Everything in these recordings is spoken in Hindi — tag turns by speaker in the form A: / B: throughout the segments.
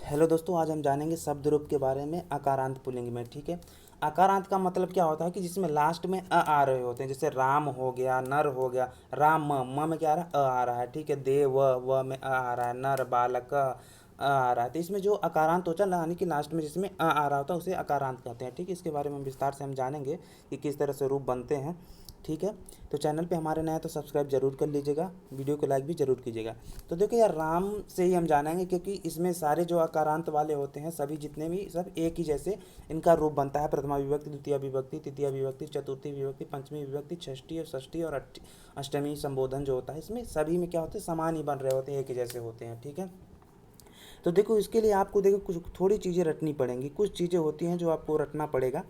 A: हेलो दोस्तों, आज हम जानेंगे शब्द रूप के बारे में अकारांत पुल्लिंग में। ठीक है। अकारांत का मतलब क्या होता है कि जिसमें लास्ट में आ रहे होते हैं। जैसे राम हो गया, नर हो गया, राम म में क्या आ रहा है, आ रहा है। ठीक है। देव व में आ रहा है, नर बालक आ रहा है। तो इसमें जो अकारांत होता है यानी कि लास्ट में जिसमें आ रहा होता है उसे अकारांत कहते हैं। ठीक है। इसके बारे में विस्तार से हम जानेंगे कि किस तरह से रूप बनते हैं। ठीक है। तो चैनल पे हमारे नए हैं तो सब्सक्राइब जरूर कर लीजिएगा, वीडियो को लाइक भी जरूर कीजिएगा। तो देखो यार, राम से ही हम जानेंगे क्योंकि इसमें सारे जो अकारांत वाले होते हैं सभी जितने भी सब एक ही जैसे इनका रूप बनता है। प्रथमा विभक्ति, द्वितीय विभक्ति, तृतीय विभक्ति, चतुर्थी विभक्ति, पंचमी विभक्ति, षष्ठी और षष्ठी और अष्टमी संबोधन जो होता है इसमें सभी में क्या होते हैं, समान ही बन रहे होते हैं, एक ही जैसे होते हैं। ठीक है। तो देखो इसके लिए आपको देखो कुछ थोड़ी चीज़ें रटनी पड़ेंगी। कुछ चीज़ें होती हैं जो आपको रटना पड़ेगा।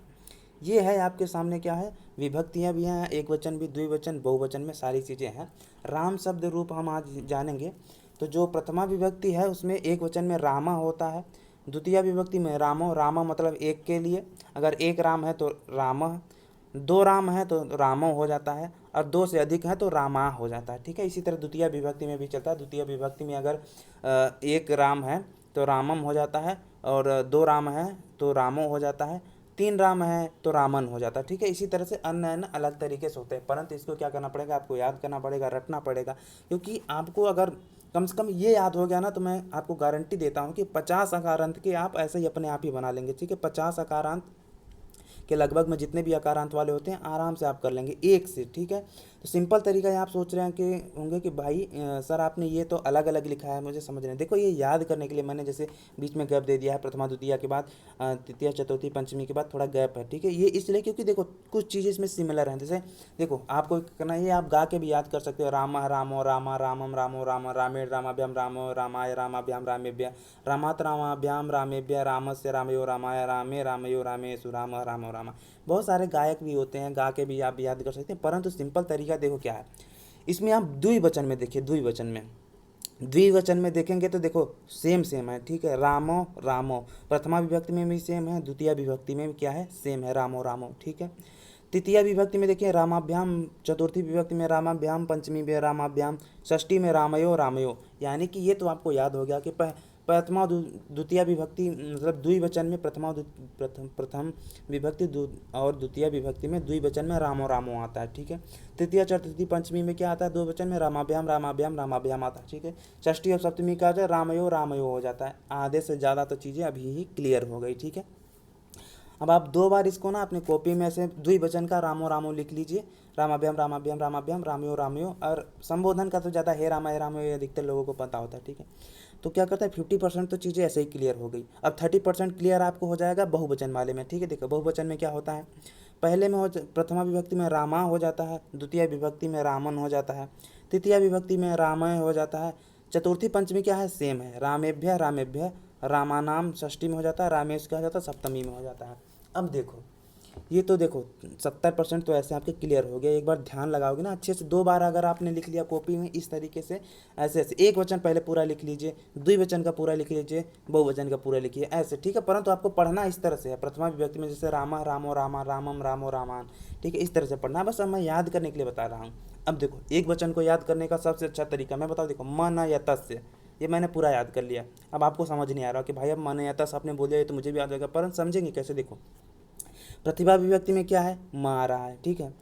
A: ये है आपके सामने क्या है, विभक्तियाँ भी हैं, एक वचन भी, द्विवचन, बहुवचन में सारी चीज़ें हैं। राम शब्द रूप हम आज जानेंगे। तो जो प्रथमा विभक्ति है उसमें एक वचन में रामा होता है। द्वितीय विभक्ति में रामो, रामा मतलब एक के लिए, अगर एक राम है तो राम, दो राम है तो रामो हो जाता है, और दो से अधिक है तो रामा हो जाता है। ठीक है। इसी तरह द्वितीय विभक्ति में भी चलता है। द्वितीय विभक्ति में अगर एक राम है तो रामम हो जाता है, और दो राम है तो रामो हो जाता है, तीन राम है तो रामन हो जाता है। ठीक है। इसी तरह से अन्य अन्य अलग तरीके से होते हैं, परंतु इसको क्या करना पड़ेगा, आपको याद करना पड़ेगा, रटना पड़ेगा। क्योंकि आपको अगर कम से कम ये याद हो गया ना तो मैं आपको गारंटी देता हूँ कि 50 अकारांत के आप ऐसे ही अपने आप ही बना लेंगे। ठीक है। 50 अकारांत के लगभग में जितने भी अकारांत वाले होते हैं आराम से आप कर लेंगे एक से। ठीक है। तो सिंपल तरीका ये आप सोच रहे हैं कि होंगे कि भाई सर आपने ये तो अलग अलग लिखा है, मुझे समझ नहीं। देखो ये याद करने के लिए मैंने जैसे बीच में गैप दे दिया है, प्रथमा द्वितीय के बाद तृतीय चतुर्थी पंचमी के बाद थोड़ा गैप है। ठीक है। ये इसलिए क्योंकि देखो कुछ चीज़ें इसमें सिमिलर हैं। जैसे देखो आपको करना है, आप गा के भी याद कर सकते हो। राम रामो रामा रामम रामो राम रामेण रामाभ्याम रामो रामाय रामाभ्याम रामेभ्य रामात रामाभ्याम रामेभ्य रामस्य रामयो रामाय रामे रामयो रामेषु राम रामो रामा। बहुत सारे गायक भी होते हैं, गा के भी आप याद कर सकते हैं, परंतु सिंपल तरीका देखो क्या है। इसमें आप द्विवचन में देखिए, द्विवचन में देखेंगे तो देखो सेम सेम है। ठीक है। रामो रामो, प्रथमा विभक्ति में भी सेम है, द्वितीय विभक्ति में भी क्या है, सेम है, रामो रामो। ठीक है। तृतीय विभक्ति में देखिए रामाभ्याम, चतुर्थी विभक्ति में रामाभ्याम, पंचमी में रामाभ्याम, षष्ठी में रामयो रामयो। यानी कि ये तो आपको याद हो गया कि प्रथमा द्वितीय विभक्ति मतलब द्विवचन में प्रथम विभक्ति और द्वितीय विभक्ति में द्विवचन में रामो रामो आता है। ठीक है। तृतीय चतुर्थी पंचमी में क्या आता है, दो वचन में रामाभ्याम रामाभ्याम रामाभ्याम आता है। ठीक है। षष्ठी और सप्तमी का जो रामयो रामयो हो जाता है। आधे से ज़्यादा तो चीज़ें अभी ही क्लियर हो गई। ठीक है। अब आप दो बार इसको ना अपने कॉपी में से द्विवचन का रामो रामो लिख लीजिए, रामाभ्याम रामाभ्याम रामाभ्याम रामयो रामयो। और संबोधन का तो ज़्यादा हे रामा हे रामयो, ये अधिकतर लोगों को पता होता है। ठीक है। तो क्या करता है 50% तो चीज़ें ऐसे ही क्लियर हो गई। अब 30% क्लियर आपको हो जाएगा बहुवचन वाले में। ठीक है। देखो बहुवचन में क्या होता है, पहले में प्रथमा विभक्ति में रामा हो जाता है, द्वितीय विभक्ति में रामन हो जाता है, तृतीय विभक्ति में रामय हो जाता है, चतुर्थी पंचमी क्या है, सेम है, रामेभ्य रामेभ्य, रामानाम षष्ठी में हो जाता है, रामेश क्या हो जाता है, सप्तमी में हो जाता है। अब देखो ये तो देखो 70% तो ऐसे आपके क्लियर हो गया। एक बार ध्यान लगाओगे ना अच्छे से, दो बार अगर आपने लिख लिया कॉपी में इस तरीके से, ऐसे ऐसे एक वचन पहले पूरा लिख लीजिए, द्विवचन का पूरा लिख लीजिए, बहुवचन का पूरा लिखिए ऐसे। ठीक है। परंतु आपको पढ़ना इस तरह से है, प्रथमा विभक्ति में जैसे रामा रामो रामा रामम रामो रामान। ठीक है। इस तरह से पढ़ना है, बस अब मैं याद करने के लिए बता रहा हूँ। अब देखो एक वचन को याद करने का सबसे अच्छा तरीका मैं बताऊँ, देखो मन या तस्य, ये मैंने पूरा याद कर लिया। अब आपको समझ नहीं आ रहा कि भाई अब मन या तस आपने बोल दिया ये तो मुझे भी याद होगा, परंतु समझेंगे कैसे। देखो प्रतिभा विभक्ति में क्या है, म आ रहा है। ठीक है।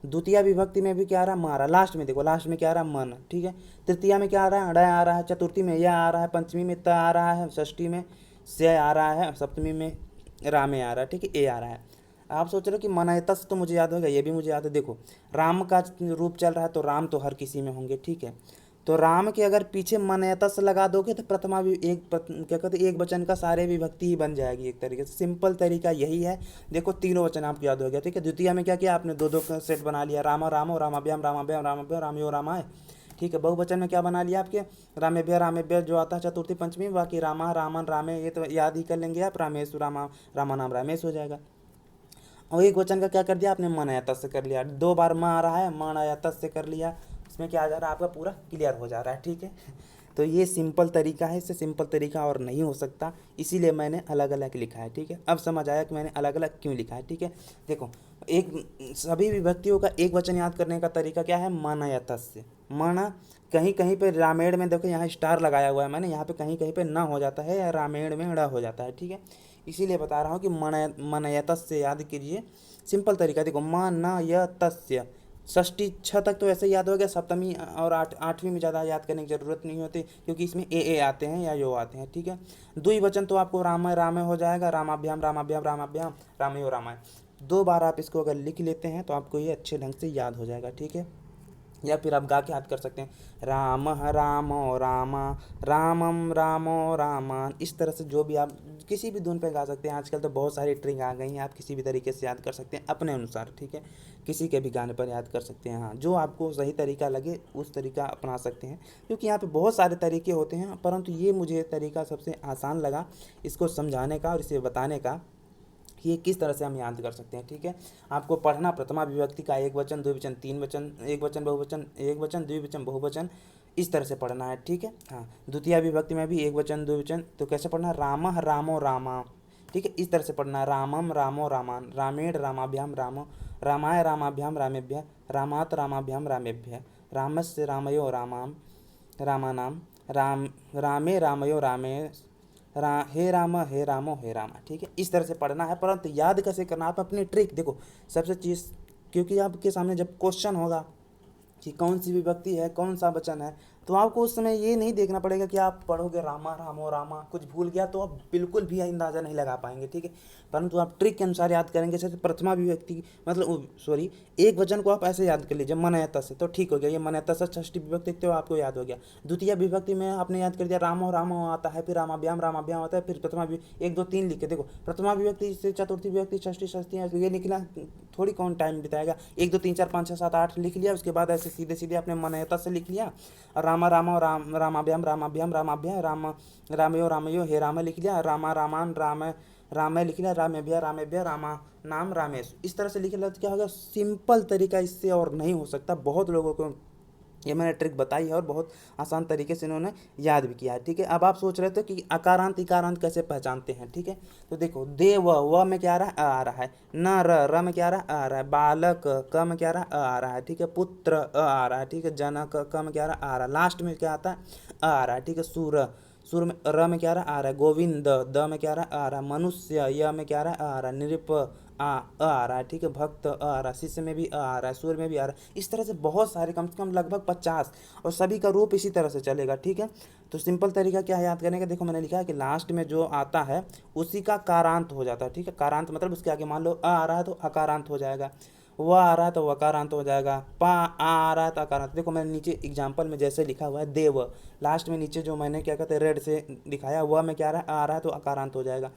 A: द्वितीय विभक्ति में भी क्या आ रहा है, म आ रहा है। लास्ट में देखो, लास्ट में क्या आ रहा है, मन। ठीक है। तृतीया में क्या आ रहा है, ड़ आ रहा है, चतुर्थी में यह आ रहा है, पंचमी में त आ रहा है, षष्ठी में से आ रहा है, सप्तमी में रामे आ रहा है। ठीक है। ए आ रहा है। आप सोच रहे हो कि मनयतस तो मुझे याद होगा, ये भी मुझे याद है। देखो राम का रूप चल रहा है तो राम तो हर किसी में होंगे। ठीक है। तो राम के अगर पीछे मनयतस लगा दोगे तो प्रथमा भी क्या कहते हैं, एक वचन का सारे विभक्ति ही बन जाएगी एक तरीके से। सिंपल तरीका यही है। देखो तीनों वचन आपको याद हो गया। ठीक है। द्वितीय में क्या किया आपने, दो दो का सेट बना लिया, रामा रामो रामाभ्याम रामाभ्याम रामाभ्याम रामयो रामाय। ठीक है। बहुवचन में क्या बना लिया आपके, रामेभ्य रामेभ्य जो आता है चतुर्थी पंचमी, बाकी रामा रामन रामे ये तो याद ही कर लेंगे आप, रामेश रामा रामा नाम रामेश हो जाएगा। और एक वचन का क्या कर दिया आपने, मन आया तस् से कर लिया, दो बार म आ रहा है, मन आया तस् से कर लिया, इसमें क्या आ जा रहा है आपका पूरा क्लियर हो जा रहा है। ठीक है। तो ये सिंपल तरीका है, इससे सिंपल तरीका और नहीं हो सकता, इसीलिए मैंने अलग अलग लिखा है। ठीक है। अब समझ आया कि मैंने अलग अलग क्यों लिखा है। ठीक है। देखो एक सभी विभक्तियों का एक वचन याद करने का तरीका क्या है, मन या तस् से। मन कहीं कहीं पे रामेण में देखो यहाँ स्टार लगाया हुआ है मैंने, यहाँ पे कहीं कहीं पे न हो जाता है या रामेण में ड़ हो जाता है, ठीक है। इसीलिए बता रहा हूँ कि मनयतस्य याद कीजिए, सिंपल तरीका देखो, मनयतस्य। षष्ठी छ तक तो ऐसे याद हो गया, सप्तमी और आठवीं में ज़्यादा याद करने की जरूरत नहीं होती क्योंकि इसमें ए आते हैं या यो आते हैं, ठीक है। द्विवचन तो आपको राम राम हो जाएगा, रामाभ्याम रामाभ्याम रामाभ्याम रामयो रामाय। 2 बार आप इसको अगर लिख लेते हैं तो आपको ये अच्छे ढंग से याद हो जाएगा, ठीक है। या फिर आप गा के याद कर सकते हैं, राम रामो रामा रामम रामो रामान। इस तरह से जो भी आप किसी भी धुन पे गा सकते हैं। आजकल तो बहुत सारी ट्रिक आ गई हैं, आप किसी भी तरीके से याद कर सकते हैं अपने अनुसार, ठीक है। किसी के भी गाने पर याद कर सकते हैं, हाँ जो आपको सही तरीका लगे उस तरीका अपना सकते हैं, क्योंकि यहाँ पे बहुत सारे तरीके होते हैं, परंतु ये मुझे तरीका सबसे आसान लगा इसको समझाने का और इसे बताने का कि ये किस तरह से हम याद कर सकते हैं, ठीक है। आपको पढ़ना प्रथमा विभक्ति का एक वचन, द्विवचन, तीन वचन, एक वचन बहुवचन, एक वचन द्विवचन बहुवचन, इस तरह से पढ़ना है, ठीक है। हाँ, द्वितीय विभक्ति में भी एक वचन द्विवचन, तो कैसे पढ़ना है, रामः रामो रामा, ठीक है, इस तरह से पढ़ना है, रामम रामो रामान, रामेण रामाभ्याम रामो, रामाय रामाभ्याम रामेभ्य, रामात रामाभ्याम रामेभ्य, रामस्य रामयो रामाम रामानाम, रामे रामयो रामे, हे राम हे रामो हे रामा, ठीक है। इस तरह से पढ़ना है, परंतु याद कैसे करना, आप अपनी ट्रिक देखो सबसे चीज़, क्योंकि आपके सामने जब क्वेश्चन होगा कि कौन सी विभक्ति है, कौन सा वचन है, तो आपको उस समय ये नहीं देखना पड़ेगा कि आप पढ़ोगे रामा रामो रामा, कुछ भूल गया तो आप बिल्कुल भी अंदाज़ा नहीं लगा पाएंगे, ठीक है। परंतु आप ट्रिक के अनुसार याद करेंगे, जैसे प्रथमा विभक्ति मतलब सॉरी एक वचन को आप ऐसे याद कर लीजिए मनयता से, तो ठीक हो गया, ये मनयता से षष्ठी विभक्ति तो आपको याद हो गया। द्वितीय विभक्ति में आपने याद कर दिया, रामो रामो आता है, फिर रामाभ्याम रामाभ्याम आता है, फिर प्रथमा 1 2 3 लिख के देखो, प्रथमा विभक्ति से चतुर्थी विभक्ति षष्ठी षष्ठी ये निकला, थोड़ी कौन टाइम बिताएगा, 1 2 3 4 5 6 7 8 लिख लिया, उसके बाद ऐसे सीधे सीधे अपने मनयता से लिख लिया, और रामा रामा रामाभ्याम रामाभ्याम रामाभ्याम रामयो रामयो हे राम लिख लिया, रामा रामान राम लिख लिया, रामेभ्य रामेभ्य रामा नाम रामेश, इस तरह से लिख लिया तो क्या होगा, सिंपल तरीका, इससे और नहीं हो सकता। बहुत लोगों को ये मैंने ट्रिक बताई है और बहुत आसान तरीके से इन्होंने याद भी किया है, ठीक है। अब आप सोच रहे थे कि अकारांत इकारांत कैसे पहचानते हैं, ठीक है। तो देखो, देव व में क्या आ रहा है, न र में क्या आ रहा है, बालक क में क्या आ रहा है, ठीक है, पुत्र आ रहा है, ठीक है, जनक क में क्या आ रहा है, लास्ट में क्या आता है आ रहा है, ठीक है, सुर में र में क्या आ रहा है, गोविंद द में क्या आ रहा है, मनुष्य य में क्या आ रहा है, नृप आ रहा है, ठीक है, भक्त आ रहा है, शिष्य में भी आ रहा है, सूर्य में भी आ रहा है, इस तरह से बहुत सारे कम से कम लगभग 50, और सभी का रूप इसी तरह से चलेगा, ठीक है। तो सिंपल तरीका क्या है याद करने का, देखो मैंने लिखा है कि लास्ट में जो आता है उसी का कारांत हो जाता है, ठीक है। कारांत मतलब उसके आगे मान लो आ रहा है तो अकारांत हो जाएगा, व आ रहा है तो वकारांत हो जाएगा, आ रहा है तो अकारांत। देखो मैंने नीचे एग्जाम्पल में जैसे लिखा हुआ है देव, लास्ट में नीचे जो मैंने क्या कहते हैं रेड से दिखाया, व में क्या आ रहा है तो अकारांत हो जाएगा,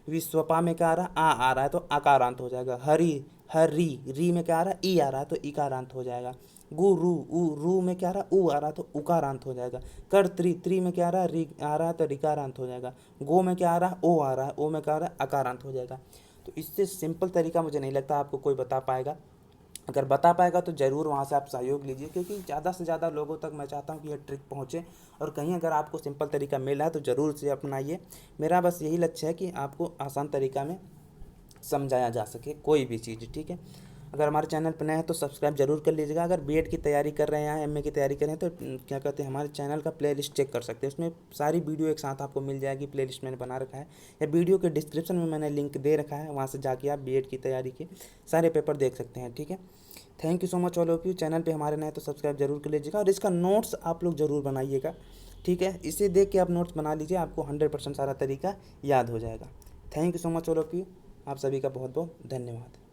A: विश्वपा में क्या आ रहा है तो अकारांत हो जाएगा, हरि हरी री में क्या आ रहा है ई आ रहा है तो इकारांत हो जाएगा, गुरु रू में क्या आ रहा है ऊ आ रहा है तो उकारांत हो जाएगा, कर त्रि में क्या आ रहा है री आ रहा है तो रिकारांत हो जाएगा, गो में क्या आ रहा है ओ आ रहा है, ओ में क्या आ रहा है अकारांत हो जाएगा। तो इससे सिंपल तरीका मुझे नहीं लगता आपको कोई बता पाएगा, अगर बता पाएगा तो ज़रूर वहाँ से आप सहयोग लीजिए, क्योंकि ज़्यादा से ज़्यादा लोगों तक मैं चाहता हूँ कि यह ट्रिक पहुँचे, और कहीं अगर आपको सिंपल तरीका मिला है तो ज़रूर से अपनाइए। मेरा बस यही लक्ष्य है कि आपको आसान तरीका में समझाया जा सके कोई भी चीज़, ठीक है। अगर हमारे चैनल पर नए हैं तो सब्सक्राइब जरूर कर लीजिएगा। अगर बीएड की तैयारी कर रहे हैं, एमए की तैयारी कर रहे हैं, तो क्या कहते हैं हमारे चैनल का प्लेलिस्ट चेक कर सकते हैं, उसमें सारी वीडियो एक साथ आपको मिल जाएगी, प्लेलिस्ट मैंने बना रखा है, या वीडियो के डिस्क्रिप्शन में मैंने लिंक दे रखा है, वहाँ से जाके आप बीएड की तैयारी के सारे पेपर देख सकते हैं, ठीक है। Thank you so much all of you. Channel पे हमारे नए तो सब्सक्राइब जरूर कर लीजिएगा, और इसका नोट्स आप लोग ज़रूर बनाइएगा, ठीक है। इसे देख के आप नोट्स बना लीजिए, आपको 100% सारा तरीका याद हो जाएगा। Thank you so much all of you, आप सभी का बहुत बहुत धन्यवाद।